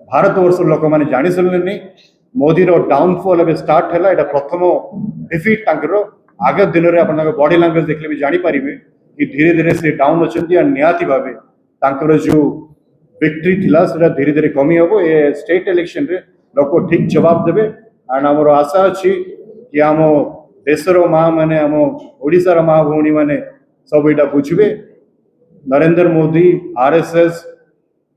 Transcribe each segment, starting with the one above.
भारत वर्ष लोक मैंने जानी सारे मोदी डाउनफॉल अब स्टार्ट है यहाँ प्रथम डिफिट आगे दिन में बॉडी लैंग्वेज देखले भी जानीपर कि धीरे धीरे से डाउन अच्छा निहाती भाव जो विक्ट्री थिला से धीरे धीरे कमी हम ये स्टेट इलेक्शन रे लोक ठीक जवाब देवे एंड आम आशा अच्छी कि आम देशर माँ मैंने आम ओडिशार माँ भौणी मैंने सब यहाँ बुझे Narendra Modi RSS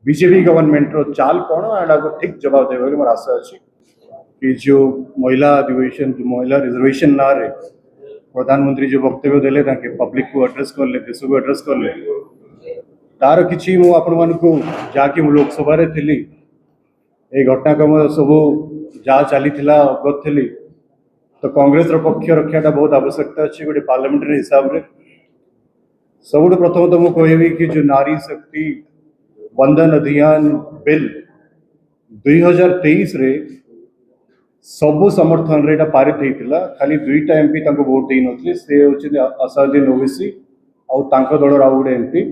BJP government रो चाल कौन एंड आपको ठीक जवाब देवे मोर आशा अच्छी कि जो महिला अधिवेशन जो महिला रिजर्वेशन ना रे प्रधानमंत्री जो वक्तव्य देले ताके पब्लिक को एड्रेस करले देश को एड्रेस करले तार किछि मु आपण मान को जाके मु लोकसभा रे थिली ए घटनाक्रम सब जा चली अवगत थी तो कांग्रेस पक्ष रक्षाटा बहुत आवश्यकता अच्छी गोटे पार्लियामेंटारी हिसाब से सब प्रथम तो मुझे कहबी कि जो नारी शक्ति वंदन अभियान बिल 2023 रे सबु समर्थन रे पारित होता खाली दुईटा एमपी वोट दे नी से हूँ असादुद्दीन ओवैसी और दलर आउ गोटे एमपी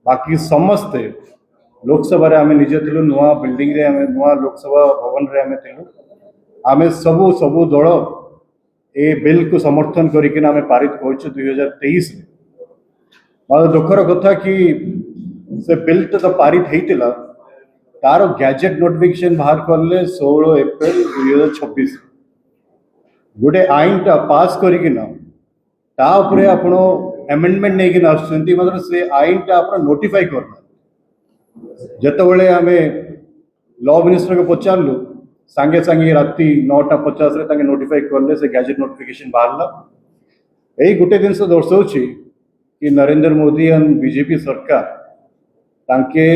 बाकी समस्ते लोकसभा आम निजे थिलु नुआ बिल्डिंग रे आम नुआ लोकसभा भवन रे आम थिलु आम सबु सबु दल ए बिल को समर्थन करके पारित कर 2023 मतलब दुखर कथा कि से बिल तो पारित होता तार गैजेट नोटिफिकेशन बाहर कले 16 एप्रिल 2026 गोटे आईन टा पास करके तापर आपण एमेंडमेंट नहीं मतलब से आईन टा आप नोटिफाई करना जिते आम लॉ मिनिस्टर को पचारू सांगे सांगे राति 9:50 नोटिफाई कले से गैजेट नोटिफिकेशन बाहरला यही गोटे जिन दर्शाऊ कि नरेंद्र मोदी एंड बीजेपी सरकार तांके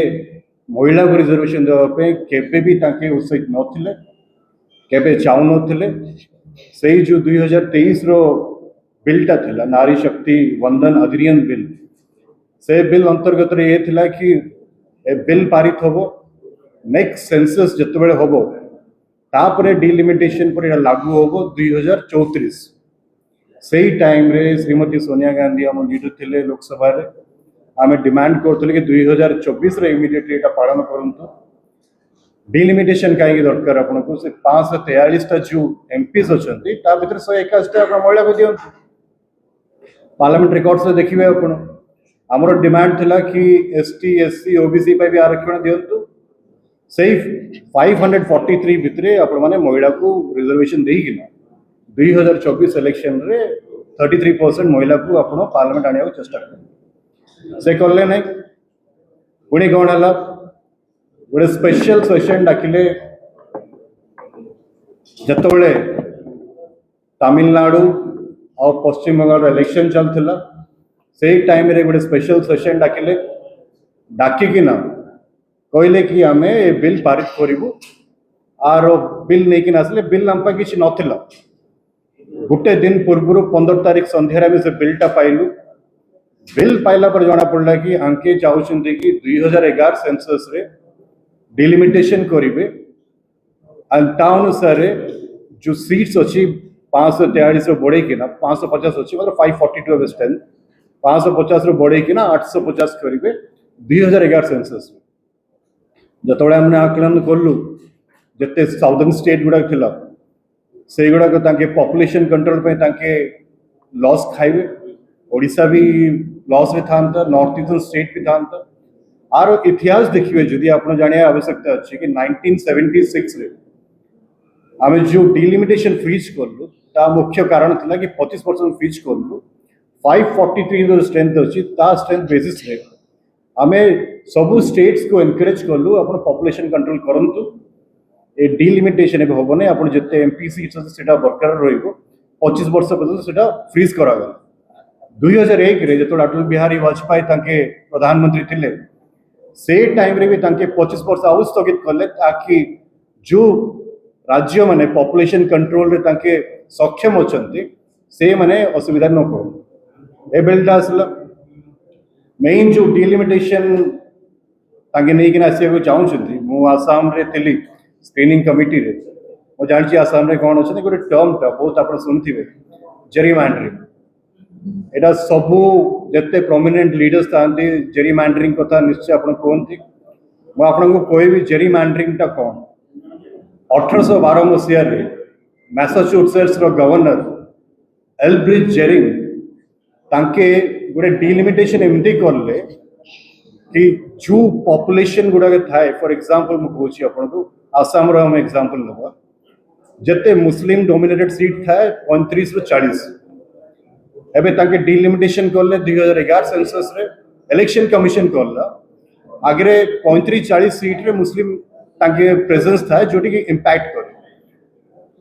महिला को रिजर्वेशन देवाई केबे भी तांके उत्साहित नथिले केबे चाहू नथिले से जो 2023 रो बिलटा थिला नारी शक्ति वंदन अधिनियम बिल से बिल अंतर्गत ये थिला कि ए बिल पारित होबो नेक्स्ट सेंसस जतबेले होबो तापरे डिलिमिटेशन पर लागू होबो 2034 से टाइम रे श्रीमती सोनिया गांधी आम लीडर थे लोकसभा रे आम डिमांड करते कि 2024 रे इमिडिएटली एटा पालन करंतु डिलिमिटेशन कहीं दरकार आपको से 543 जो एमपीज अच्छा भर 181 महिला को दिंतु पार्लियामेंट रिकॉर्ड्स देखिए आपण आमर डिमांड थिला कि एसटी एससी ओबीसी भी आरक्षण दिंतु से 543 भितर आपण माने महिला को रिजर्वेशन देकिना 2024 इलेक्शन रे 33% महिला को आप पार्लियामेंट आने चेष्टा कर से कले ना पुणी कौन है गोटे स्पेशल सेशन डाकिले जिते तमिलनाडु और पश्चिम बंगाल इलेक्शन चलता से टाइम रे गोटे स्पेशल सेशन डाकिले डाकिना कहले कि आम ए बिल पारित करूँ आर बिल नहीं आसले बिल आम कि नाला गोटे दिन पूर्व 15 तारीख संध्यार से बिलटा पाइलु बिल पाइला पर जना पड़ा कि आंके चाहते कि 2011 सेंसस रे डिलिमिटेशन करेंगे अनुसार जो सीट्स अच्छी 543 बढ़े कि 550 अच्छी मतलब 542 स्ट्रेंथ 550 बढ़े कि 850 करेंगे 2011 सेंसस जो हमने आकलन कलु जिते साउदर्न स्टेट गुड़ाक थिला से गुड़ाक पॉपुलेशन कंट्रोल पे लॉस खाइबे ओडिशा भी लॉस रे था नॉर्थ ईस्टर्न स्टेट भी था आर इतिहास देखिए जदि आप जाने आवश्यकता अच्छी कि 1976 रे आम जो डिलिमिटेशन फ्रीज कलु ता मुख्य कारण था कि 25% फ्रीज कलु 543 जो स्ट्रेंथ अच्छी स्ट्रेंथ बेसिस रे आम सबू स्टेट्स को एनकरेज कलु आप पॉपुलेशन कंट्रोल करंतु ए डिलिमिटेशन हम ना आप जिते एमपी सीट्स अच्छे बरकरार रही 25 वर्ष पर्यटन फ्रीज करागला 2001 रे जो अटल बिहारी वाजपेयी प्रधानमंत्री थे से टाइम रे भी 25 वर्ष आउ स्थगित कले ताकि जो राज्य माने पॉपुलेशन कंट्रोल रे सक्षम अच्छा से माने असुविधा न कर ए बिलटा आसला मेन जो डिलिमिटेशन नहीं आसवा चाहूँगी मु आसाम रे थिली स्क्रीनिंग कमिटी रे मु जानी आसाम रे कौन अच्छे गोटे टर्म टा बहुत आप शुणुवे जेरीमैंडरिंग एटा सबू जिते प्रोमिनेंट लीडर्स था जेरीमैंडरिंग कथा निश्चय आप कहते ମୁଁ ଆପଣଙ୍କୁ କହିବି ଜେରିମାଣ୍ଡରିଂଟା କ'ଣ। 1812 ମସିହାରେ ମାସାଚୁସେଟ୍ସର ଗଭର୍ଣ୍ଣର ଏଲବ୍ରିଜ ଜେରିଂ ତାଙ୍କେ ଗୋଟେ ଡିଲିମିଟେସନ ଏମିତି କଲେ कि जो पॉपुलेशन गुड़ाक थाए फॉर एग्जांपल मु कहूँ आपको आसाम रो हम एग्जांपल नवा जते मुस्लिम डोमिनेटेड सीट थाए 35 रु 40 एबे ताके डिलिमिटेशन करले 2011 सेंसस रे इलेक्शन कमिशन करला आगे 35-40 सीट रे मुस्लिम ताके प्रेजेंस थाए जोटी कि इंपैक्ट करे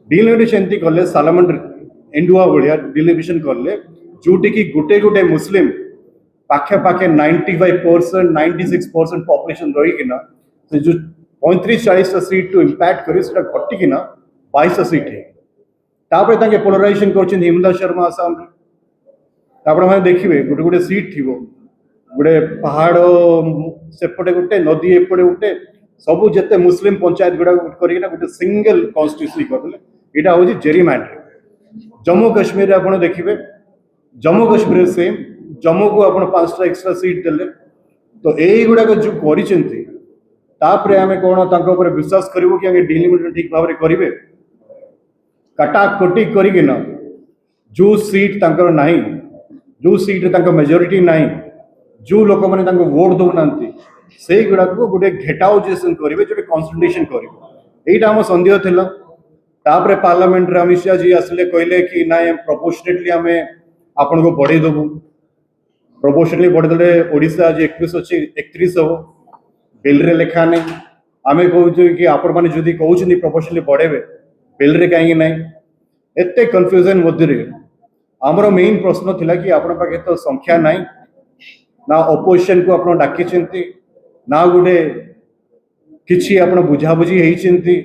डिलिमिटेशन एंती करले सालमन इंडुआ भलिया डिलिमिटेशन करले जोटी कि गुटे गुटे मुस्लिम पाखे पाखे 95% 96% पॉपुलेशन रहीकिना से जो 35-40 सीट टू इंपैक्ट करे सेटा घटिकिना 22 सीट है तापर ताके पोलराइजेशन करछन हिमंता शर्मा आसाम रे तापर माने देखिबे गुटे गुटे सीट थिबो गुटे पहाड़ सेपटे गुटे नदी एपटे गुटे सब जते मुस्लिम पंचायत गुडा करिकिना गुटे सिंगल कॉन्स्टिट्यूएंसी करले एटा होजी जेरीमैंडरिंग जम्मू कश्मीर रे आपण देखिबे जम्मू कश्मीर सेम जम्मू को आपण 5टा एक्स्ट्रा सीट देले तो एई गुडा जो करिसेंती तापरे आमे कोन तांको ऊपर विश्वास करिवो कि आगे डिलिमिटेशन ठीक भाबरे करिवे काटा कोटी करिकिना जो सीट तांकर नाही जो सीट तांको मेजॉरिटी नाही जो लोक माने तांको वोट दउनांती सेई गुडा को गुटे घेटाउजेशन करिवे जो कंसल्टेशन करिवे एटा हम संदेह थिला तापरे पार्लियामेंट रे अमित शाह जी आसले कहले कि नाय प्रोपोर्शनेटली आमे आपण को बढ़े दबु प्रोपोर्शनली बढ़े ओडिशा आज 21 अच्छी 31 हम बिल रे लेखा नहीं आम कहूँ कि आपण मैंने जदि कहते प्रोपोर्शनली बढ़ेबे बिल रे कहीं ना एत कन्फ्यूजन मध्य आमर मेन प्रश्न थिला कि आपण पाखे तो संख्या ना ना अपोजिशन को आप डाकी ना गोटे किसी आप बुझाबुझी होती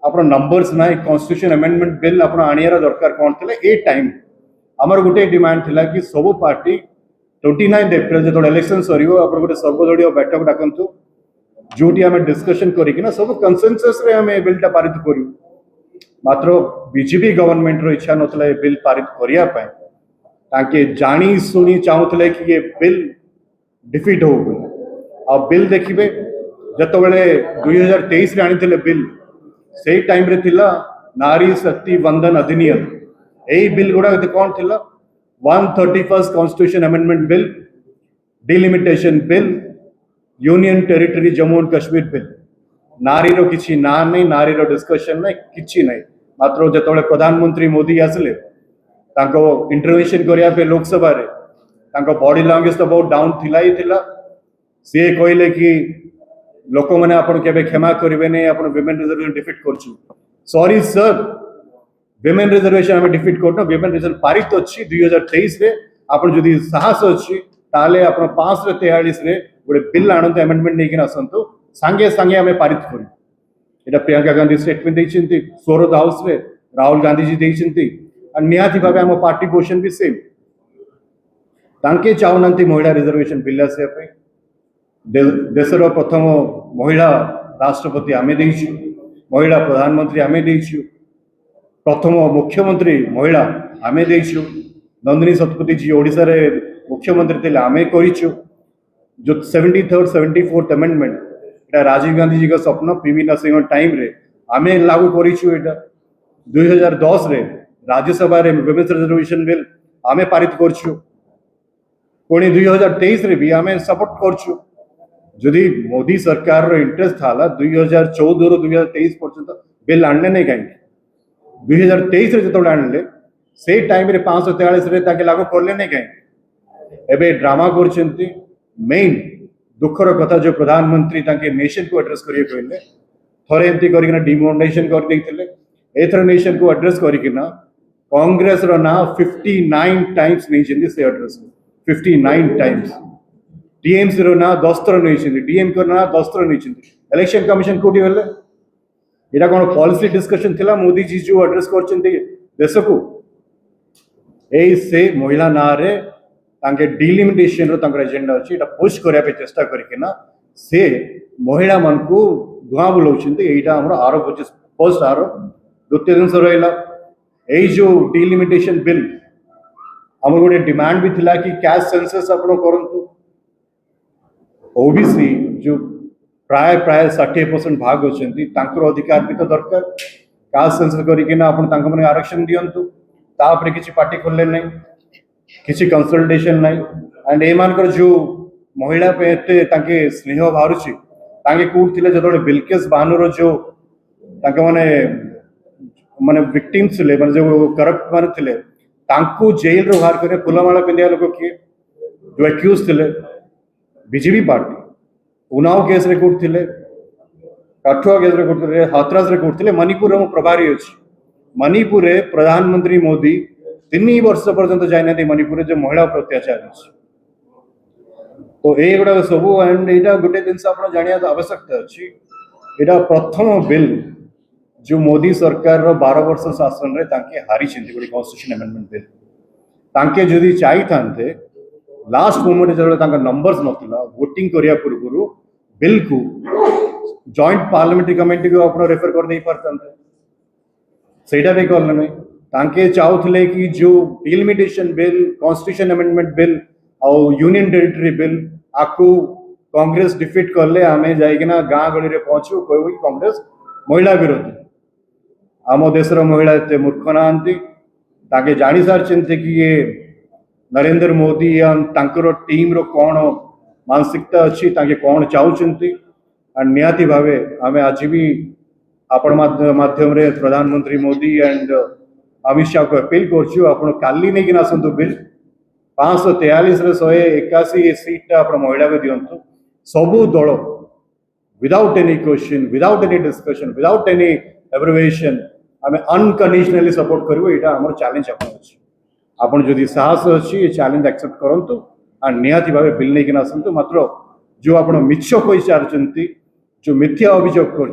आप नंबर्स ना कॉन्स्टिट्यूशन अमेंडमेंट बिल आप आनियार दरकार कौन थिला ए टाइम आमर गोटे डिमांड थिला कि सब पार्टी 29 एप्रिल जो इलेक्शन सर आप गोटे सर्वदलीय बैठक डाकतु जोटी आम डिस्कशन करना सब कनसेंसस रे आम बिलटा पारित करूँ मात्र बीजेपी गवर्नमेंट रो इच्छा नथिला ए बिल पारित करिया पाए ताकि जानी सुनी चाहूले कि ये बिल डिफिट हो आ बिल देखिए जतबेले 2023 रे आनी बिल से टाइम रे थिला नारी शक्ति वंदन अधिनियम यही बिल गुड़ा कौन थिला 131st constitution amendment bill delimitation bill union territory Jammu and Kashmir bill नारी रो किछि ना नहीं नारी रो डिस्कशन नहीं किछि नहीं मात्र जतबेले प्रधानमंत्री मोदी आसले तांको इंटरवेंशन करिया पे लोकसभा रे तांको बॉडी लैंग्वेज तो बहुत डाउन थिला ही थिला से कहले कि लोक मैंने आपण केबे क्षमा करिवे नहीं आपण विमेन रिजर्वेशन डिफीट करछु सॉरी सर विमेन रिजर्वेशन आम डिफिट करना विमेन रिजर्व पारित अच्छी 2023 रे आपण जदि साहस अच्छी ताले आपण 5 रे 43 रे गोटे बिल आणंतु अमेंडमेंट नेकिन आसंतु सांगे सांगे आम पारित करू एटा प्रियंका गांधी स्टेटमेंट देइछिंती सोरद हाउस रे राहुल गांधी जी देइछिंती आ निहाती भाबे आम पार्टी पोजिशन भी सेम तांके चाहुनांती महिला रिजर्वेशन बिल आसे पे देशर प्रथम महिला राष्ट्रपति आमे देइछु महिला प्रधानमंत्री आमे देइछु प्रथम मुख्यमंत्री महिला आमे देइछु नंदिनी शतपथी जी ओडिशा रे मुख्यमंत्री थे आमे करिछु जो 73rd 74th अमेंडमेंट एटा राजीव गांधी जी का स्वप्न पीवी नरसिंह टाइम रे आमे लागू करिछु एटा 2010 रे राज्यसभा रे विमेन्स रिजर्वेशन बिल आमे पारित करछु पुणी 2023 रे भी आमे सपोर्ट करछु जदि मोदी सरकार रो इंटरेस्ट थाला 2014 रो 2023 पर्यंत बिल आनने नहीं कहीं 2023 रे जतोड़ आणले से टाइम रे 543 रे ताके लागू करले नहीं कहीं एबे ड्रामा करछंती मेन दुखर कथा जो प्रधानमंत्री ताके नेशन को एड्रेस करिए कहले थरे एंती करिकना डिमोनेशन कर देइथिले एथर नेशन को एड्रेस करिकना कांग्रेस रो ना 59 टाइम्स नहीं जंदी से एड्रेस 59 टाइम्स टीएमसी रो ना 10 थर नहीं जंदी डीएम को ना 10 थर नहीं जंदी इलेक्शन कमिशन कोठी होले एटा कोन पॉलिसी डिस्कशन थिला मोदी जी जो एड्रेस करछंती देश को ए से महिला नारे तांके डिलिमिटेशन रो तांकर एजेंडा अछि एटा पुश करिया पे चेष्टा करिकेना से महिला मन को धुआ बुलाउछंती एटा हमर आरोप अछि फर्स्ट आरोप द्वितीय दिन से रहला ए जो डिलिमिटेशन बिल हमर गोटे डिमांड भी थिला कि कैश सेंसस आपण करंतु ओबीसी जो प्राय प्राय 60% भाग अच्छे अधिकार भी तो दरकार कास्ट सेंसस करके आरक्षण दिंतु तापर किसी पार्टी खोलने नहीं किसी कंसल्टेशन नहीं एंड एमानकर जो महिला पे एते स्नेह बाहर कौट थे जो बिल्केस बानुर जो माने माने विक्टिम्स थे माने जो करप्ट माने थे तांकू जेल रो बाहर कर फुलमाला पिंधिया लोक किए जो एक्यूज थे बीजेपी पार्टी उन्नाव केस रे कौट थे काठुआ केस रे कौट थे हाथरस रे कौट थे मणिपुर में प्रभारी अच्छी मणिपुर प्रधानमंत्री मोदी 3 वर्ष पर्यंत जाइना मणिपुर जो महिला पर अत्याचार अच्छी तो युवा सब एंड यहाँ गोटे जिन जाना आवश्यकता अच्छी यहाँ प्रथम बिल जो मोदी सरकार 12 वर्ष शासन रे हारी गोटे कॉन्स्टिट्यूशन अमेंडमेंट बिल तांके जदि चाहिए था लास्ट मोमेंट जो नंबर्स नथिला वोटिंग करिया पूर्व बिल को जॉइंट पार्लियामेंट्री कमिटी को आप रेफर कर दे पारते सेटा भी कल नहीं तांके चाहूले कि जो delimitation bill constitution amendment bill और यूनियन टेरिटरी बिल आपको कांग्रेस डिफीट कले आम जाइना गाँ गली में पहुंचू कह कांग्रेस महिला विरोधी आम देशर महिला एत मूर्ख ना जानी सारी कि ये नरेंद्र मोदी टीम रो कौन मानसिकता अच्छी कौन चाहते एंड निहाती भाव आम आज भी आपण माध्यम रे प्रधानमंत्री मोदी एंड अमित शाह को अपील कर नहीं आसतु बिल 543 रे 181 सीट आप महिला को दिंतु सबू दल without any question without any discussion without any abbreviation आम अनकंडीशनली सपोर्ट करूँ यहाँ आम चैलेंज आपन जदि साहस अच्छी चैलेंज एक्सेप्ट करूँ और निहाती भाव बिल नहीं आसतु मात्र जो आप मिछ कही सारी जो मिथ्या अभियोग कर